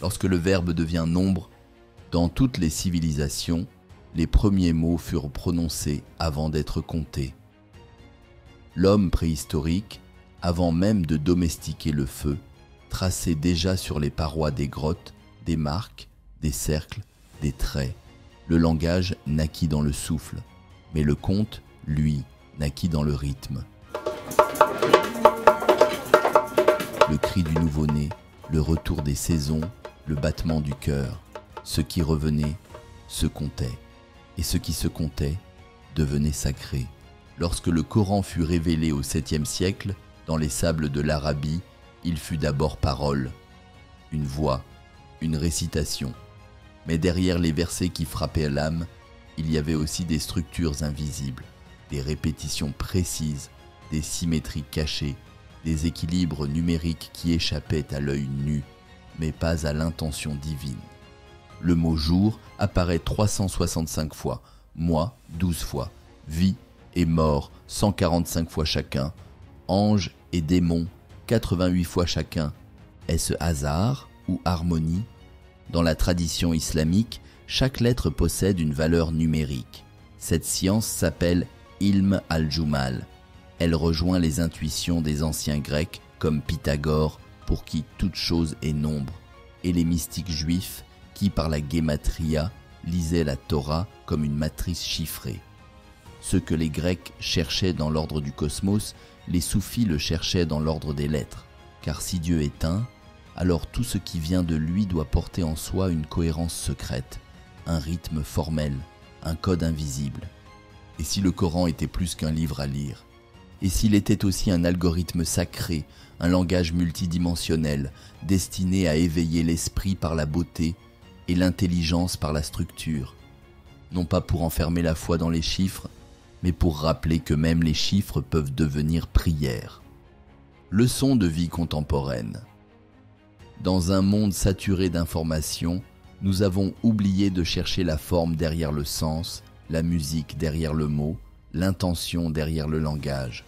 Lorsque le verbe devient nombre, dans toutes les civilisations, les premiers mots furent prononcés avant d'être comptés. L'homme préhistorique, avant même de domestiquer le feu, traçait déjà sur les parois des grottes des marques, des cercles, des traits. Le langage naquit dans le souffle, mais le conte, lui, naquit dans le rythme. Le cri du nouveau-né, le retour des saisons, le battement du cœur, ce qui revenait se comptait, et ce qui se comptait devenait sacré. Lorsque le Coran fut révélé au 7e siècle, dans les sables de l'Arabie, il fut d'abord parole, une voix, une récitation. Mais derrière les versets qui frappaient l'âme, il y avait aussi des structures invisibles, des répétitions précises, des symétries cachées, des équilibres numériques qui échappaient à l'œil nu, mais pas à l'intention divine. Le mot jour apparaît 365 fois, mois 12 fois, vie et mort 145 fois chacun, ange et démon 88 fois chacun. Est-ce hasard ou harmonie? Dans la tradition islamique, chaque lettre possède une valeur numérique. Cette science s'appelle Ilm al-Jumal. Elle rejoint les intuitions des anciens Grecs comme Pythagore, pour qui toute chose est nombre, et les mystiques juifs qui, par la Gematria, lisaient la Torah comme une matrice chiffrée. Ce que les Grecs cherchaient dans l'ordre du cosmos, les soufis le cherchaient dans l'ordre des lettres, car si Dieu est un, alors tout ce qui vient de lui doit porter en soi une cohérence secrète, un rythme formel, un code invisible. Et si le Coran était plus qu'un livre à lire? Et s'il était aussi un algorithme sacré, un langage multidimensionnel, destiné à éveiller l'esprit par la beauté et l'intelligence par la structure? Non pas pour enfermer la foi dans les chiffres, mais pour rappeler que même les chiffres peuvent devenir prières. Leçon de vie contemporaine. Dans un monde saturé d'informations, nous avons oublié de chercher la forme derrière le sens, la musique derrière le mot, l'intention derrière le langage.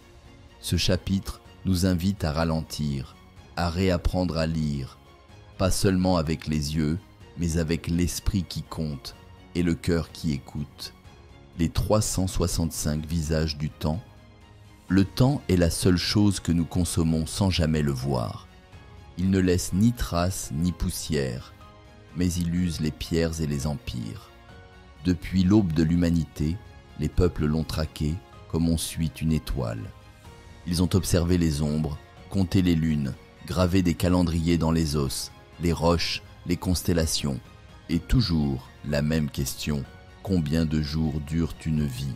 Ce chapitre nous invite à ralentir, à réapprendre à lire, pas seulement avec les yeux, mais avec l'esprit qui compte et le cœur qui écoute. Les 365 visages du temps. Le temps est la seule chose que nous consommons sans jamais le voir. Il ne laisse ni trace ni poussière, mais il use les pierres et les empires. Depuis l'aube de l'humanité, les peuples l'ont traqué comme on suit une étoile. Ils ont observé les ombres, compté les lunes, gravé des calendriers dans les os, les roches, les constellations, et toujours la même question: combien de jours dure une vie?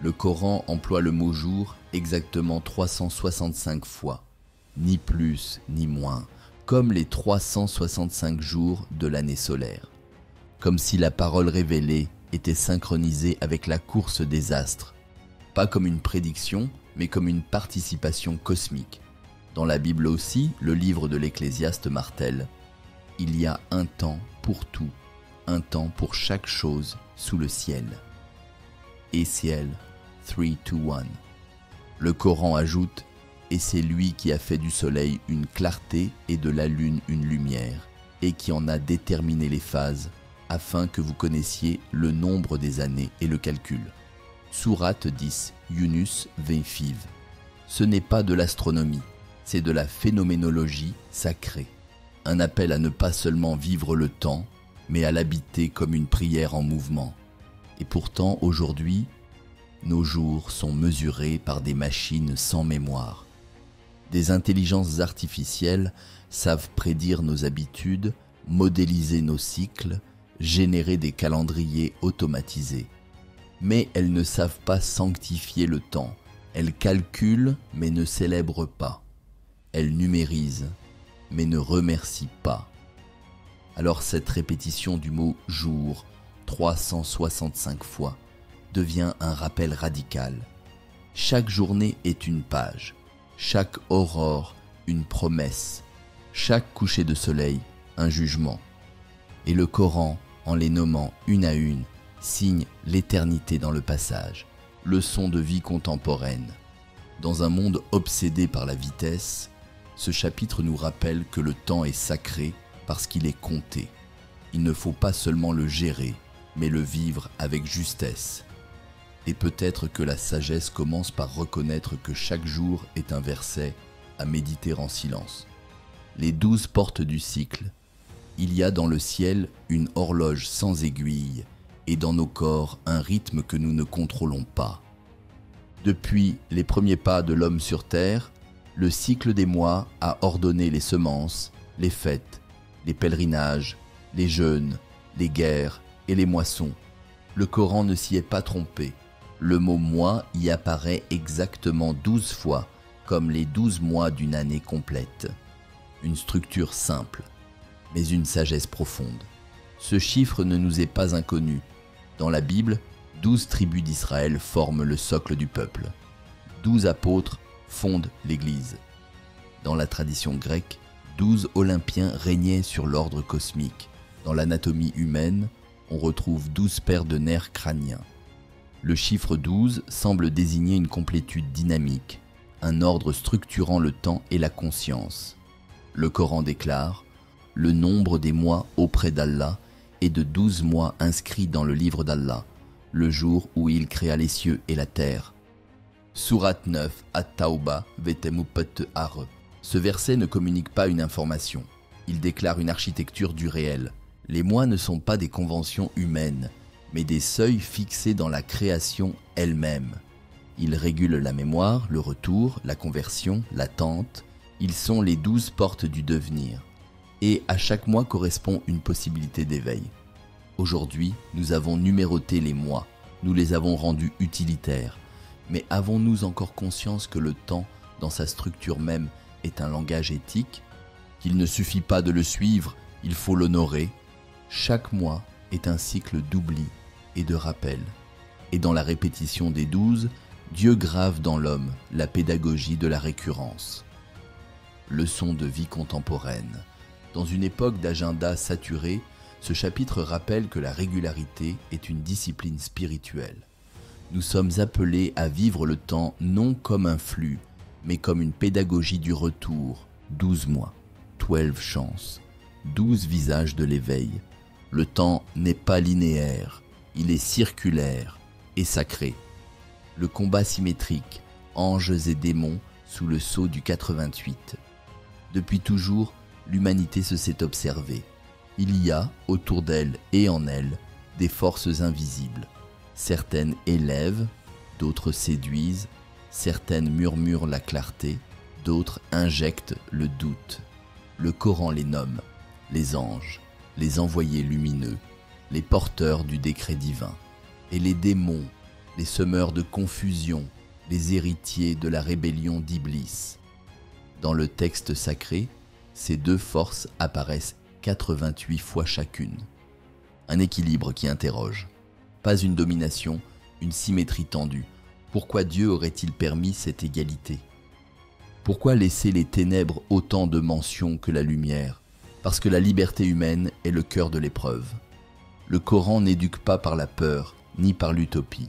Le Coran emploie le mot jour exactement 365 fois, ni plus ni moins, comme les 365 jours de l'année solaire. Comme si la parole révélée était synchronisée avec la course des astres, pas comme une prédiction, mais comme une participation cosmique. Dans la Bible aussi, le livre de l'Ecclésiaste martèle: il y a un temps pour tout, un temps pour chaque chose sous le ciel. Essiel 3:1. Le Coran ajoute: et c'est lui qui a fait du soleil une clarté et de la lune une lumière, et qui en a déterminé les phases, afin que vous connaissiez le nombre des années et le calcul. Sourate 10, Yunus 20 Fiv. Ce n'est pas de l'astronomie, c'est de la phénoménologie sacrée. Un appel à ne pas seulement vivre le temps, mais à l'habiter comme une prière en mouvement. Et pourtant, aujourd'hui, nos jours sont mesurés par des machines sans mémoire. Des intelligences artificielles savent prédire nos habitudes, modéliser nos cycles, générer des calendriers automatisés. Mais elles ne savent pas sanctifier le temps. Elles calculent, mais ne célèbrent pas. Elles numérisent, mais ne remercient pas. Alors cette répétition du mot « jour » 365 fois devient un rappel radical. Chaque journée est une page, chaque aurore une promesse, chaque coucher de soleil un jugement. Et le Coran, en les nommant une à une, signe l'éternité dans le passage, leçon de vie contemporaine. Dans un monde obsédé par la vitesse, ce chapitre nous rappelle que le temps est sacré parce qu'il est compté. Il ne faut pas seulement le gérer, mais le vivre avec justesse. Et peut-être que la sagesse commence par reconnaître que chaque jour est un verset à méditer en silence. Les 12 portes du cycle. Il y a dans le ciel une horloge sans aiguille et dans nos corps un rythme que nous ne contrôlons pas. Depuis les premiers pas de l'homme sur terre, le cycle des mois a ordonné les semences, les fêtes, les pèlerinages, les jeûnes, les guerres et les moissons. Le Coran ne s'y est pas trompé. Le mot « mois » y apparaît exactement 12 fois, comme les 12 mois d'une année complète. Une structure simple, mais une sagesse profonde. Ce chiffre ne nous est pas inconnu. Dans la Bible, 12 tribus d'Israël forment le socle du peuple. 12 apôtres fondent l'Église. Dans la tradition grecque, 12 Olympiens régnaient sur l'ordre cosmique. Dans l'anatomie humaine, on retrouve 12 paires de nerfs crâniens. Le chiffre 12 semble désigner une complétude dynamique, un ordre structurant le temps et la conscience. Le Coran déclare « Le nombre des mois auprès d'Allah est de 12 mois inscrits dans le livre d'Allah, le jour où il créa les cieux et la terre. » Sourate 9, At-Tawbah, Vetemupet Are. Ce verset ne communique pas une information, il déclare une architecture du réel. Les mois ne sont pas des conventions humaines, mais des seuils fixés dans la création elle-même. Ils régulent la mémoire, le retour, la conversion, l'attente. Ils sont les 12 portes du devenir. Et à chaque mois correspond une possibilité d'éveil. Aujourd'hui, nous avons numéroté les mois, nous les avons rendus utilitaires. Mais avons-nous encore conscience que le temps, dans sa structure même, est un langage éthique? Qu'il ne suffit pas de le suivre, il faut l'honorer. Chaque mois est un cycle d'oubli et de rappel. Et dans la répétition des 12, Dieu grave dans l'homme la pédagogie de la récurrence. Leçon de vie contemporaine. Dans une époque d'agenda saturé, ce chapitre rappelle que la régularité est une discipline spirituelle. Nous sommes appelés à vivre le temps non comme un flux, mais comme une pédagogie du retour. 12 mois, 12 chances, 12 visages de l'éveil. Le temps n'est pas linéaire, il est circulaire et sacré. Le combat symétrique, anges et démons sous le sceau du 88. Depuis toujours, l'humanité se s'est observée. Il y a, autour d'elle et en elle, des forces invisibles. Certaines élèvent, d'autres séduisent, certaines murmurent la clarté, d'autres injectent le doute. Le Coran les nomme, les anges, les envoyés lumineux, les porteurs du décret divin, et les démons, les semeurs de confusion, les héritiers de la rébellion d'Iblis. Dans le texte sacré, ces deux forces apparaissent 88 fois chacune. Un équilibre qui interroge. Pas une domination, une symétrie tendue. Pourquoi Dieu aurait-il permis cette égalité? Pourquoi laisser les ténèbres autant de mentions que la lumière? Parce que la liberté humaine est le cœur de l'épreuve. Le Coran n'éduque pas par la peur, ni par l'utopie.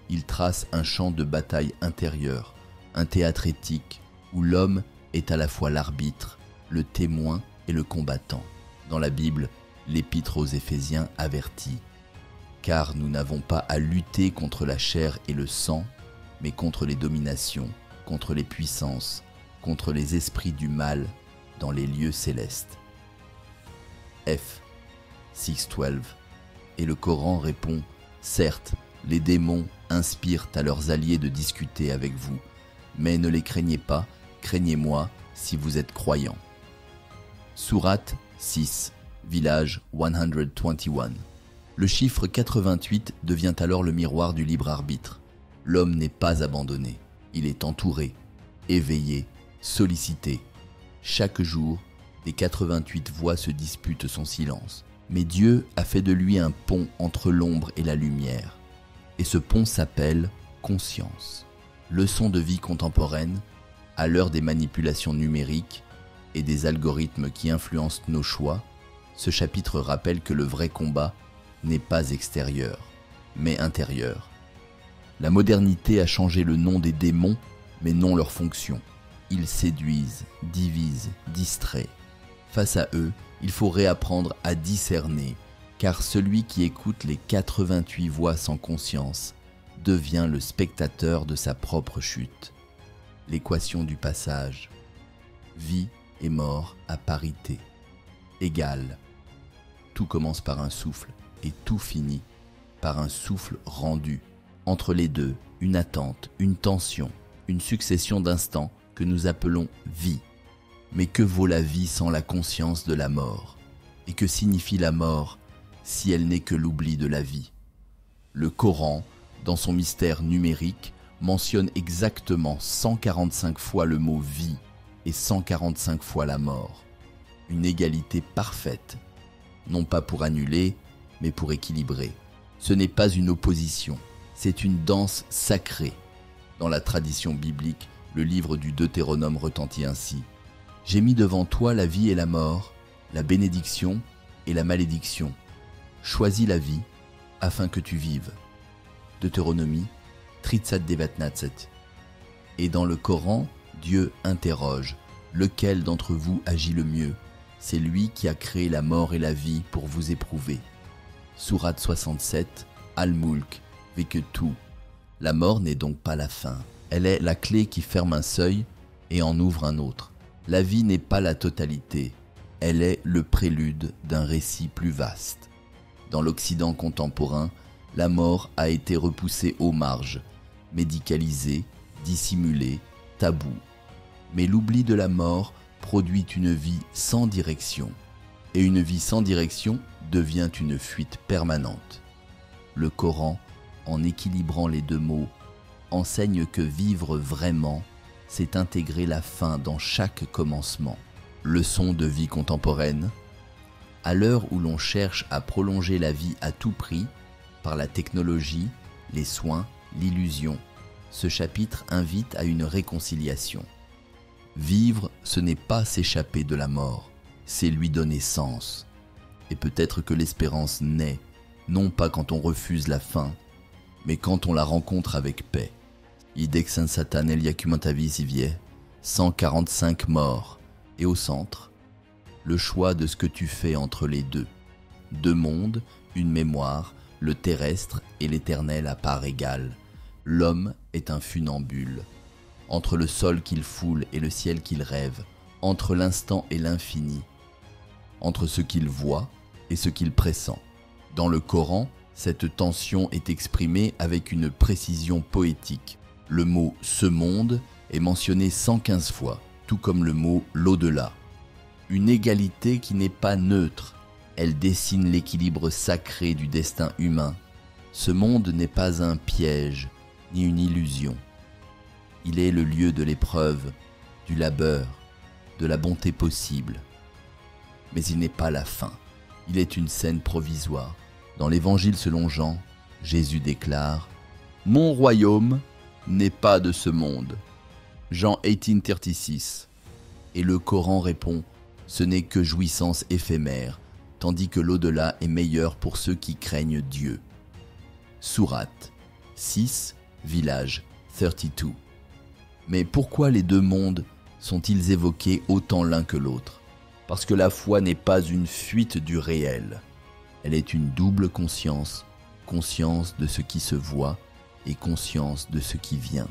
Il trace un champ de bataille intérieur, un théâtre éthique, où l'homme est à la fois l'arbitre, le témoin et le combattant. Dans la Bible, l'Épître aux Éphésiens avertit « Car nous n'avons pas à lutter contre la chair et le sang, mais contre les dominations, contre les puissances, contre les esprits du mal dans les lieux célestes. » F. 6:12. Et le Coran répond « Certes, les démons inspirent à leurs alliés de discuter avec vous, mais ne les craignez pas, craignez-moi si vous êtes croyants. » Sourate 6, village 121. Le chiffre 88 devient alors le miroir du libre arbitre. L'homme n'est pas abandonné, il est entouré, éveillé, sollicité. Chaque jour, les 88 voix se disputent son silence. Mais Dieu a fait de lui un pont entre l'ombre et la lumière. Et ce pont s'appelle conscience. Leçon de vie contemporaine, à l'heure des manipulations numériques et des algorithmes qui influencent nos choix, ce chapitre rappelle que le vrai combat n'est pas extérieur, mais intérieur. La modernité a changé le nom des démons, mais non leur fonction. Ils séduisent, divisent, distraient. Face à eux, il faut réapprendre à discerner, car celui qui écoute les 88 voix sans conscience devient le spectateur de sa propre chute. L'équation du passage. Vie et mort à parité. Égale. Tout commence par un souffle et tout finit par un souffle rendu. Entre les deux, une attente, une tension, une succession d'instants que nous appelons vie. Mais que vaut la vie sans la conscience de la mort? Et que signifie la mort si elle n'est que l'oubli de la vie? Le Coran, dans son mystère numérique, mentionne exactement 145 fois le mot vie et 145 fois la mort. Une égalité parfaite, non pas pour annuler, mais pour équilibrer. Ce n'est pas une opposition, c'est une danse sacrée. Dans la tradition biblique, le livre du Deutéronome retentit ainsi: « J'ai mis devant toi la vie et la mort, la bénédiction et la malédiction. Choisis la vie afin que tu vives. » Deutéronomie 37-19. Et dans le Coran, Dieu interroge: « Lequel d'entre vous agit le mieux? C'est lui qui a créé la mort et la vie pour vous éprouver. » Sourate 67, Al-Mulk, Veketu. La mort n'est donc pas la fin. Elle est la clé qui ferme un seuil et en ouvre un autre. La vie n'est pas la totalité. Elle est le prélude d'un récit plus vaste. Dans l'Occident contemporain, la mort a été repoussée aux marges, médicalisée, dissimulée, taboue. Mais l'oubli de la mort produit une vie sans direction. Et une vie sans direction devient une fuite permanente. Le Coran, en équilibrant les deux mots, enseigne que vivre vraiment, c'est intégrer la fin dans chaque commencement. Leçon de vie contemporaine. À l'heure où l'on cherche à prolonger la vie à tout prix, par la technologie, les soins, l'illusion, ce chapitre invite à une réconciliation. Vivre, ce n'est pas s'échapper de la mort, c'est lui donner sens. Et peut-être que l'espérance naît, non pas quand on refuse la fin, mais quand on la rencontre avec paix. Idexen Satan Eliacumantavi Sivie, 145 morts. Et au centre, le choix de ce que tu fais entre les deux. Deux mondes, une mémoire, le terrestre et l'éternel à part égale. L'homme est un funambule. Entre le sol qu'il foule et le ciel qu'il rêve, entre l'instant et l'infini, entre ce qu'il voit et ce qu'il pressent. Dans le Coran, cette tension est exprimée avec une précision poétique. Le mot « ce monde » est mentionné 115 fois, tout comme le mot « l'au-delà ». Une égalité qui n'est pas neutre, elle dessine l'équilibre sacré du destin humain. Ce monde n'est pas un piège, ni une illusion. Il est le lieu de l'épreuve, du labeur, de la bonté possible. Mais il n'est pas la fin, il est une scène provisoire. Dans l'Évangile selon Jean, Jésus déclare « Mon royaume n'est pas de ce monde ». Jean 18:36. Et le Coran répond « Ce n'est que jouissance éphémère, tandis que l'au-delà est meilleur pour ceux qui craignent Dieu ». Sourate 6, village 32. Mais pourquoi les deux mondes sont-ils évoqués autant l'un que l'autre? Parce que la foi n'est pas une fuite du réel. Elle est une double conscience, conscience de ce qui se voit et conscience de ce qui vient.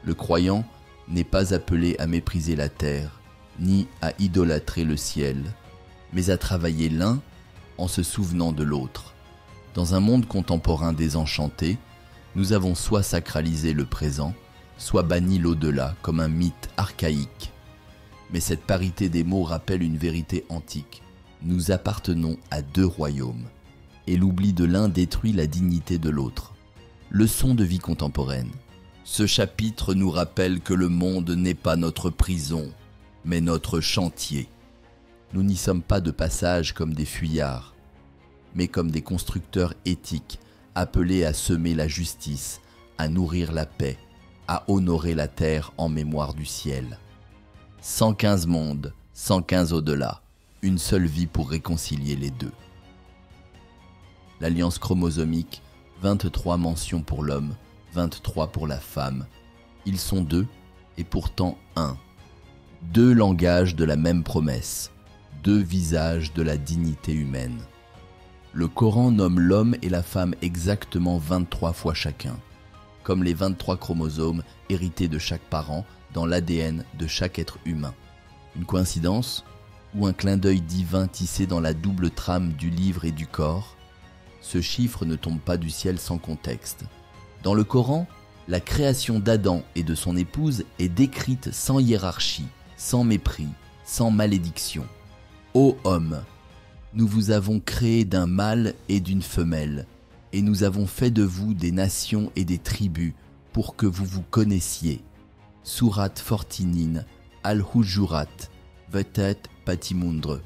Le croyant n'est pas appelé à mépriser la terre, ni à idolâtrer le ciel, mais à travailler l'un en se souvenant de l'autre. Dans un monde contemporain désenchanté, nous avons soit sacralisé le présent, soit banni l'au-delà comme un mythe archaïque. Mais cette parité des mots rappelle une vérité antique. Nous appartenons à deux royaumes, et l'oubli de l'un détruit la dignité de l'autre. Leçon de vie contemporaine. Ce chapitre nous rappelle que le monde n'est pas notre prison, mais notre chantier. Nous n'y sommes pas de passage comme des fuyards, mais comme des constructeurs éthiques appelés à semer la justice, à nourrir la paix, à honorer la terre en mémoire du ciel. 115 mondes, 115 au-delà, une seule vie pour réconcilier les deux. L'alliance chromosomique, 23 mentions pour l'homme, 23 pour la femme. Ils sont deux et pourtant un. Deux langages de la même promesse, deux visages de la dignité humaine. Le Coran nomme l'homme et la femme exactement 23 fois chacun, comme les 23 chromosomes hérités de chaque parent dans l'ADN de chaque être humain. Une coïncidence ou un clin d'œil divin tissé dans la double trame du livre et du corps? Ce chiffre ne tombe pas du ciel sans contexte. Dans le Coran, la création d'Adam et de son épouse est décrite sans hiérarchie, sans mépris, sans malédiction. Ô homme, nous vous avons créé d'un mâle et d'une femelle, et nous avons fait de vous des nations et des tribus pour que vous vous connaissiez. Sourate 49, Al-Hujurat, Vetet Patimundre.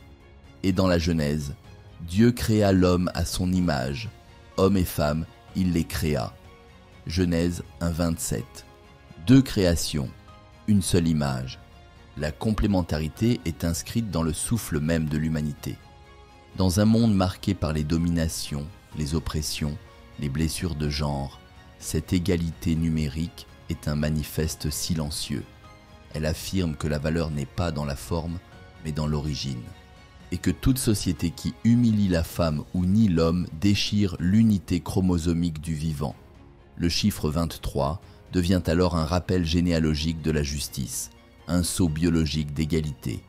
Et dans la Genèse, Dieu créa l'homme à son image, homme et femme, il les créa. Genèse 1,27. Deux créations, une seule image. La complémentarité est inscrite dans le souffle même de l'humanité. Dans un monde marqué par les dominations, les oppressions, les blessures de genre, cette égalité numérique est un manifeste silencieux. Elle affirme que la valeur n'est pas dans la forme, mais dans l'origine. Et que toute société qui humilie la femme ou nie l'homme déchire l'unité chromosomique du vivant. Le chiffre 23 devient alors un rappel généalogique de la justice, un sceau biologique d'égalité.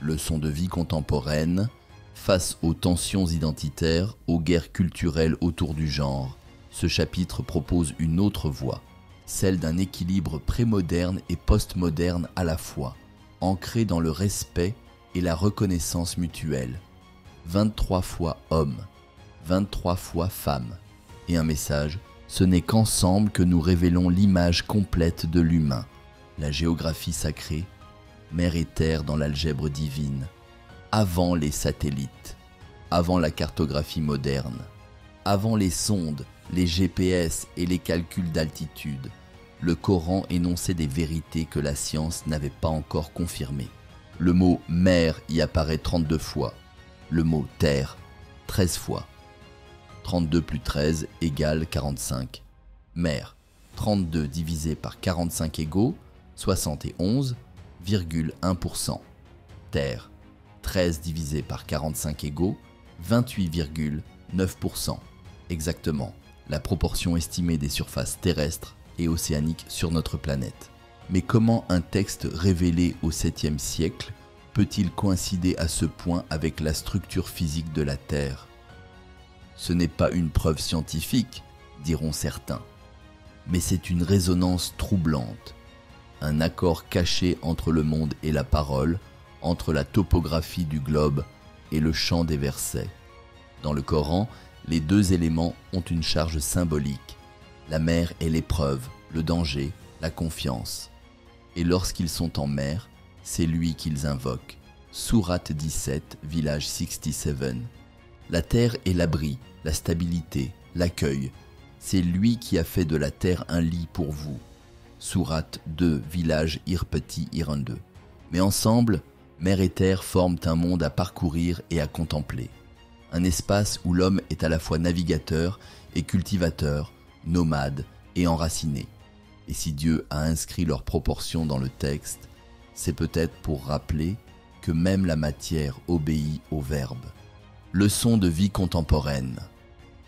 Leçon de vie contemporaine, face aux tensions identitaires, aux guerres culturelles autour du genre, ce chapitre propose une autre voie, celle d'un équilibre prémoderne et postmoderne à la fois, ancré dans le respect et la reconnaissance mutuelle. 23 fois homme, 23 fois femme, et un message: ce n'est qu'ensemble que nous révélons l'image complète de l'humain, la géographie sacrée, mer et terre dans l'algèbre divine, avant les satellites, avant la cartographie moderne, avant les sondes, les GPS et les calculs d'altitude, le Coran énonçait des vérités que la science n'avait pas encore confirmées. Le mot « mer » y apparaît 32 fois, le mot « terre » 13 fois. 32 plus 13 égale 45. Mer, 32 divisé par 45 égaux, 71,1%. Terre, 13 divisé par 45 égaux, 28,9%. Exactement, la proportion estimée des surfaces terrestres et océaniques sur notre planète. Mais comment un texte révélé au 7e siècle peut-il coïncider à ce point avec la structure physique de la Terre? Ce n'est pas une preuve scientifique, diront certains, mais c'est une résonance troublante, un accord caché entre le monde et la parole, entre la topographie du globe et le chant des versets. Dans le Coran, les deux éléments ont une charge symbolique. La mer est l'épreuve, le danger, la confiance. Et lorsqu'ils sont en mer, c'est lui qu'ils invoquent. Sourate 17, village 67. La terre est l'abri, la stabilité, l'accueil. C'est lui qui a fait de la terre un lit pour vous. Sourate 2, village Irpeti Irun2. Mais ensemble, mer et terre forment un monde à parcourir et à contempler. Un espace où l'homme est à la fois navigateur et cultivateur, nomade et enraciné. Et si Dieu a inscrit leurs proportions dans le texte, c'est peut-être pour rappeler que même la matière obéit au verbe. Leçon de vie contemporaine.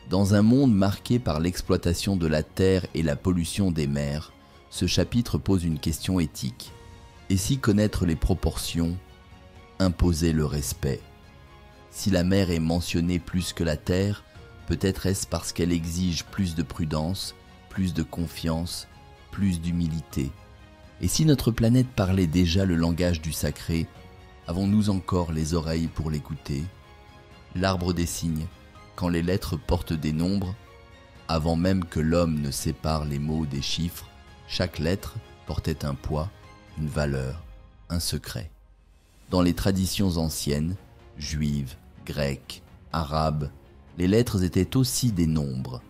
Dans un monde marqué par l'exploitation de la terre et la pollution des mers, ce chapitre pose une question éthique. Et si connaître les proportions imposait le respect? Si la mer est mentionnée plus que la terre, peut-être est-ce parce qu'elle exige plus de prudence, plus de confiance, plus d'humilité. Et si notre planète parlait déjà le langage du sacré, avons-nous encore les oreilles pour l'écouter? L'arbre des signes, quand les lettres portent des nombres, avant même que l'homme ne sépare les mots des chiffres, chaque lettre portait un poids, une valeur, un secret. Dans les traditions anciennes, juives, grecques, arabes, les lettres étaient aussi des nombres.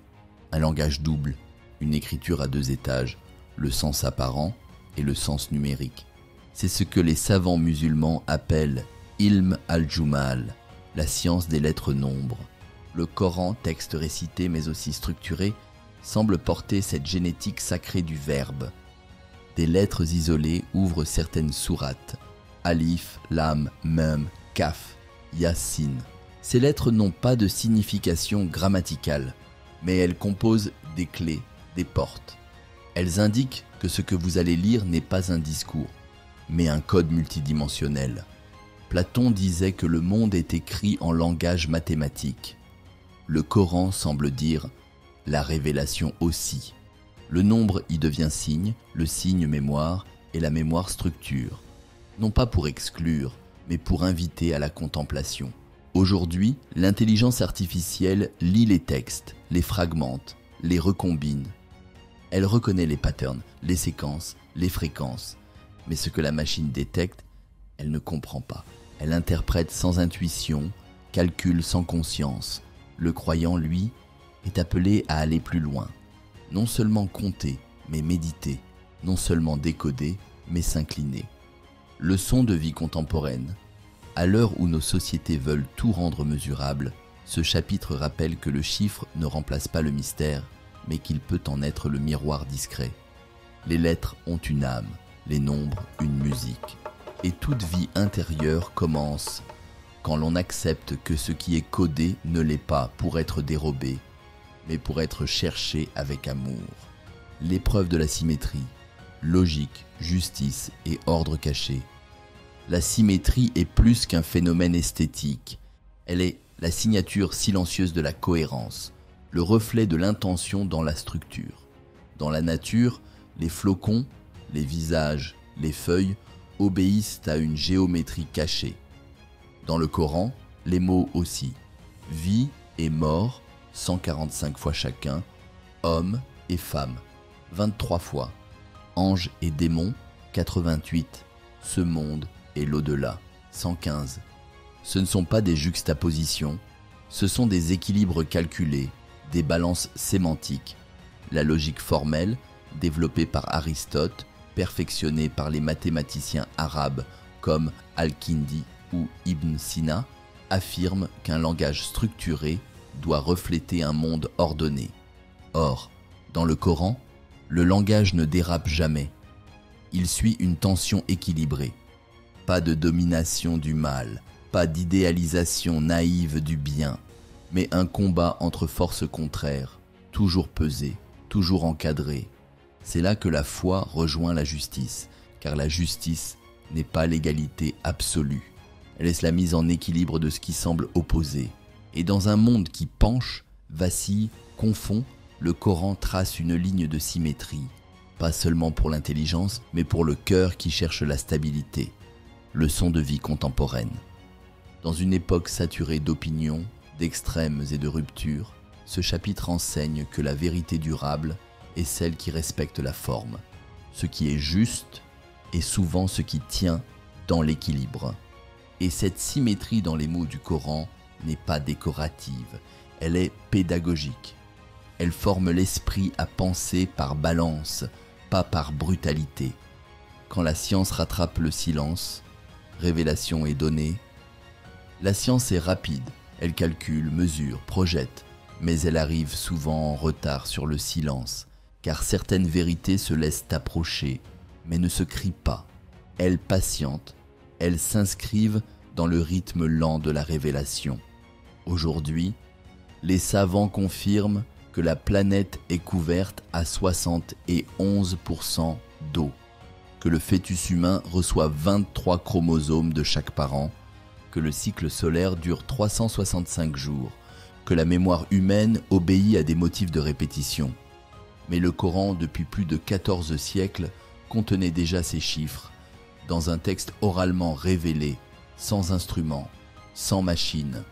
Un langage double, une écriture à deux étages, le sens apparent et le sens numérique. C'est ce que les savants musulmans appellent Ilm al-Jumal, la science des lettres nombres. Le Coran, texte récité mais aussi structuré, semble porter cette génétique sacrée du verbe. Des lettres isolées ouvrent certaines sourates, alif, lam, mem, kaf, Yasin. Ces lettres n'ont pas de signification grammaticale, mais elles composent des clés, des portes. Elles indiquent que ce que vous allez lire n'est pas un discours, mais un code multidimensionnel. Platon disait que le monde est écrit en langage mathématique. Le Coran semble dire la révélation aussi. Le nombre y devient signe, le signe mémoire et la mémoire structure. Non pas pour exclure, mais pour inviter à la contemplation. Aujourd'hui, l'intelligence artificielle lit les textes, les fragmente, les recombine. Elle reconnaît les patterns, les séquences, les fréquences. Mais ce que la machine détecte, elle ne comprend pas. Elle interprète sans intuition, calcule sans conscience. Le croyant, lui, est appelé à aller plus loin. Non seulement compter, mais méditer. Non seulement décoder, mais s'incliner. Leçon de vie contemporaine. À l'heure où nos sociétés veulent tout rendre mesurable, ce chapitre rappelle que le chiffre ne remplace pas le mystère, mais qu'il peut en être le miroir discret. Les lettres ont une âme, les nombres une musique. Et toute vie intérieure commence quand l'on accepte que ce qui est codé ne l'est pas pour être dérobé, mais pour être cherché avec amour. L'épreuve de la symétrie, logique, justice et ordre caché. La symétrie est plus qu'un phénomène esthétique. Elle est la signature silencieuse de la cohérence, le reflet de l'intention dans la structure. Dans la nature, les flocons, les visages, les feuilles obéissent à une géométrie cachée. Dans le Coran, les mots aussi. Vie et mort, 145 fois chacun. Homme et femme, 23 fois. Ange et démon, 88. Ce monde et l'au-delà, 115. Ce ne sont pas des juxtapositions, ce sont des équilibres calculés, des balances sémantiques. La logique formelle, développée par Aristote, perfectionnée par les mathématiciens arabes comme Al-Kindi ou Ibn Sina, affirme qu'un langage structuré doit refléter un monde ordonné. Or, dans le Coran, le langage ne dérape jamais. Il suit une tension équilibrée. Pas de domination du mal, pas d'idéalisation naïve du bien, mais un combat entre forces contraires, toujours pesé, toujours encadré. C'est là que la foi rejoint la justice, car la justice n'est pas l'égalité absolue. Elle est la mise en équilibre de ce qui semble opposé. Et dans un monde qui penche, vacille, confond, le Coran trace une ligne de symétrie, pas seulement pour l'intelligence, mais pour le cœur qui cherche la stabilité. Leçon de vie contemporaine. Dans une époque saturée d'opinions, d'extrêmes et de ruptures, ce chapitre enseigne que la vérité durable est celle qui respecte la forme. Ce qui est juste est souvent ce qui tient dans l'équilibre. Et cette symétrie dans les mots du Coran n'est pas décorative, elle est pédagogique. Elle forme l'esprit à penser par balance, pas par brutalité. Quand la science rattrape le silence, révélation est donnée. La science est rapide, elle calcule, mesure, projette, mais elle arrive souvent en retard sur le silence, car certaines vérités se laissent approcher, mais ne se crient pas. Elles patientent, elles s'inscrivent dans le rythme lent de la révélation. Aujourd'hui, les savants confirment que la planète est couverte à 71% d'eau, que le fœtus humain reçoit 23 chromosomes de chaque parent, que le cycle solaire dure 365 jours, que la mémoire humaine obéit à des motifs de répétition. Mais le Coran, depuis plus de 14 siècles, contenait déjà ces chiffres, dans un texte oralement révélé, sans instrument, sans machine.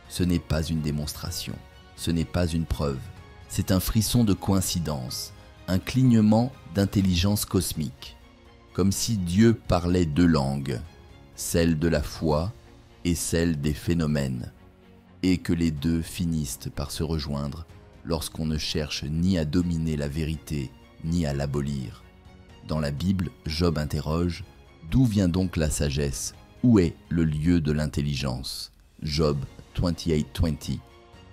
Ce n'est pas une démonstration, ce n'est pas une preuve, c'est un frisson de coïncidence, un clignement d'intelligence cosmique, comme si Dieu parlait deux langues, celle de la foi et celle des phénomènes, et que les deux finissent par se rejoindre lorsqu'on ne cherche ni à dominer la vérité, ni à l'abolir. Dans la Bible, Job interroge « D'où vient donc la sagesse ? Où est le lieu de l'intelligence ?» Job 28:20.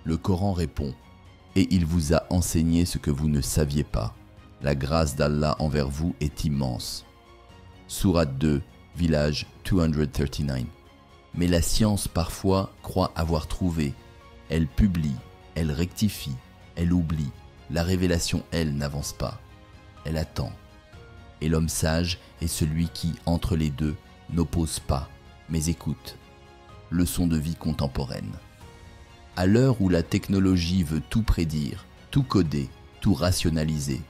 Le Coran répond « Et il vous a enseigné ce que vous ne saviez pas. La grâce d'Allah envers vous est immense. » Sourate 2, village 239. Mais la science parfois croit avoir trouvé. Elle publie, elle rectifie, elle oublie. La révélation, elle, n'avance pas. Elle attend. Et l'homme sage est celui qui, entre les deux, n'oppose pas, mais écoute. Leçon de vie contemporaine. À l'heure où la technologie veut tout prédire, tout coder, tout rationaliser,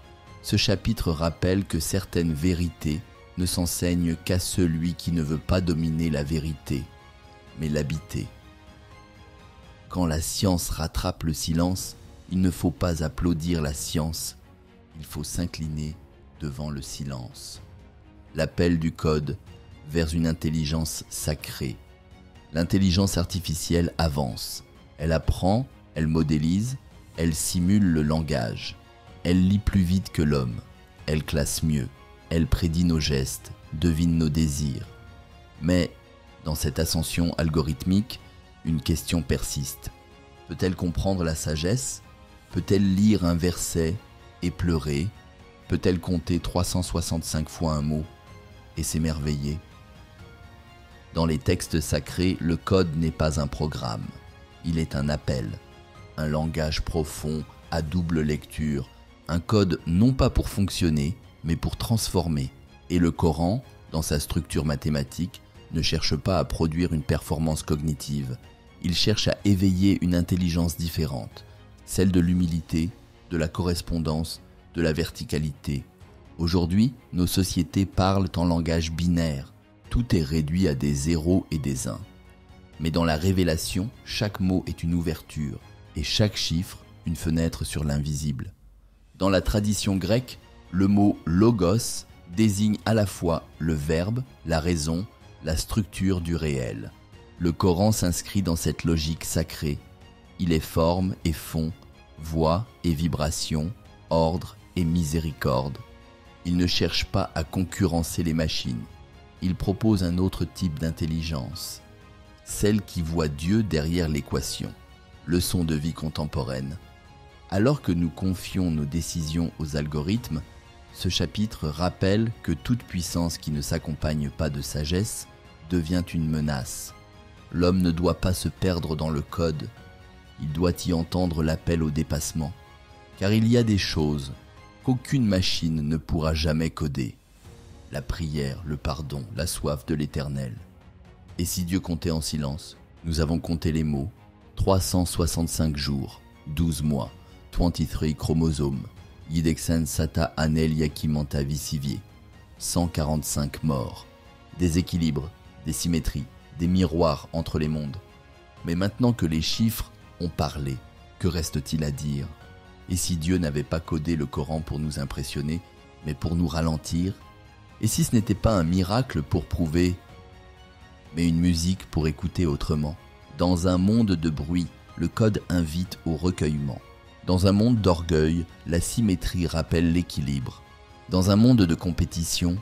ce chapitre rappelle que certaines vérités ne s'enseignent qu'à celui qui ne veut pas dominer la vérité, mais l'habiter. Quand la science rattrape le silence, il ne faut pas applaudir la science, il faut s'incliner devant le silence. L'appel du code vers une intelligence sacrée. L'intelligence artificielle avance. Elle apprend, elle modélise, elle simule le langage. Elle lit plus vite que l'homme. Elle classe mieux. Elle prédit nos gestes, devine nos désirs. Mais, dans cette ascension algorithmique, une question persiste. Peut-elle comprendre la sagesse? Peut-elle lire un verset et pleurer? Peut-elle compter 365 fois un mot et s'émerveiller? Dans les textes sacrés, le code n'est pas un programme. Il est un appel, un langage profond à double lecture, un code non pas pour fonctionner, mais pour transformer. Et le Coran, dans sa structure mathématique, ne cherche pas à produire une performance cognitive. Il cherche à éveiller une intelligence différente, celle de l'humilité, de la correspondance, de la verticalité. Aujourd'hui, nos sociétés parlent en langage binaire. Tout est réduit à des zéros et des uns. Mais dans la révélation, chaque mot est une ouverture et chaque chiffre une fenêtre sur l'invisible. Dans la tradition grecque, le mot « logos » désigne à la fois le verbe, la raison, la structure du réel. Le Coran s'inscrit dans cette logique sacrée. Il est forme et fond, voix et vibration, ordre et miséricorde. Il ne cherche pas à concurrencer les machines. Il propose un autre type d'intelligence. Celle qui voit Dieu derrière l'équation. Leçon de vie contemporaine. Alors que nous confions nos décisions aux algorithmes, ce chapitre rappelle que toute puissance qui ne s'accompagne pas de sagesse devient une menace. L'homme ne doit pas se perdre dans le code, il doit y entendre l'appel au dépassement. Car il y a des choses qu'aucune machine ne pourra jamais coder. La prière, le pardon, la soif de l'Éternel. Et si Dieu comptait en silence, nous avons compté les mots, 365 jours, 12 mois, 23 chromosomes, Yidexen Sata Anel Yakimanta Visivier, 145 morts, des équilibres, des symétries, des miroirs entre les mondes. Mais maintenant que les chiffres ont parlé, que reste-t-il à dire? Et si Dieu n'avait pas codé le Coran pour nous impressionner, mais pour nous ralentir? Et si ce n'était pas un miracle pour prouver, mais une musique pour écouter autrement? Dans un monde de bruit, le code invite au recueillement. Dans un monde d'orgueil, la symétrie rappelle l'équilibre. Dans un monde de compétition,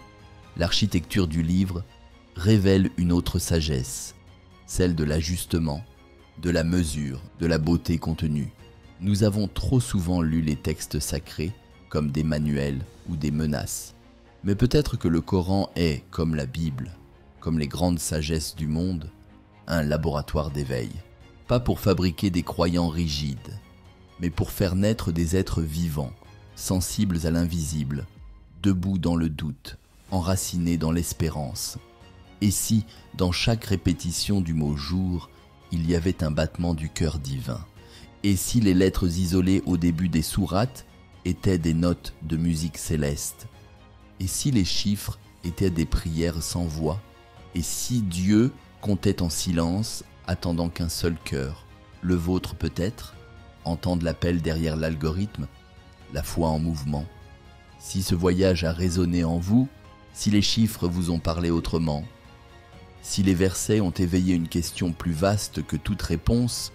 l'architecture du livre révèle une autre sagesse, celle de l'ajustement, de la mesure, de la beauté contenue. Nous avons trop souvent lu les textes sacrés comme des manuels ou des menaces. Mais peut-être que le Coran est, comme la Bible, comme les grandes sagesses du monde, un laboratoire d'éveil. Pas pour fabriquer des croyants rigides, mais pour faire naître des êtres vivants, sensibles à l'invisible, debout dans le doute, enracinés dans l'espérance. Et si, dans chaque répétition du mot « jour », il y avait un battement du cœur divin? Et si les lettres isolées au début des sourates étaient des notes de musique céleste? Et si les chiffres étaient des prières sans voix? Et si Dieu comptait en silence, attendant qu'un seul cœur, le vôtre peut-être, entende l'appel derrière l'algorithme, la foi en mouvement? Si ce voyage a résonné en vous, si les chiffres vous ont parlé autrement, si les versets ont éveillé une question plus vaste que toute réponse,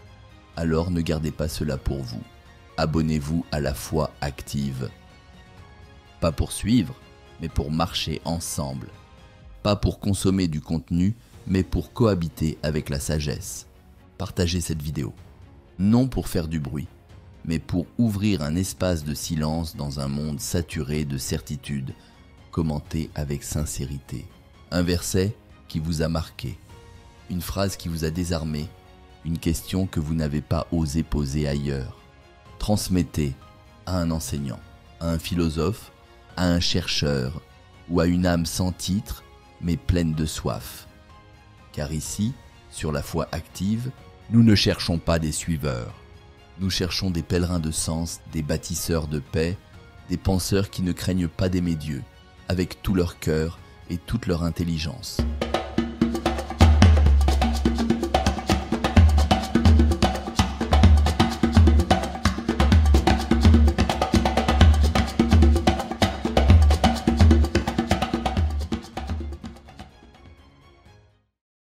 alors ne gardez pas cela pour vous. Abonnez-vous à la foi active. Pas pour suivre, mais pour marcher ensemble. Pas pour consommer du contenu, mais pour cohabiter avec la sagesse. Partagez cette vidéo. Non pour faire du bruit, mais pour ouvrir un espace de silence dans un monde saturé de certitudes. Commentez avec sincérité. Un verset qui vous a marqué. une phrase qui vous a désarmé, une question que vous n'avez pas osé poser ailleurs. Transmettez à un enseignant, à un philosophe, à un chercheur ou à une âme sans titre mais pleine de soif. Car ici, sur la foi active, nous ne cherchons pas des suiveurs. Nous cherchons des pèlerins de sens, des bâtisseurs de paix, des penseurs qui ne craignent pas d'aimer Dieu, avec tout leur cœur et toute leur intelligence.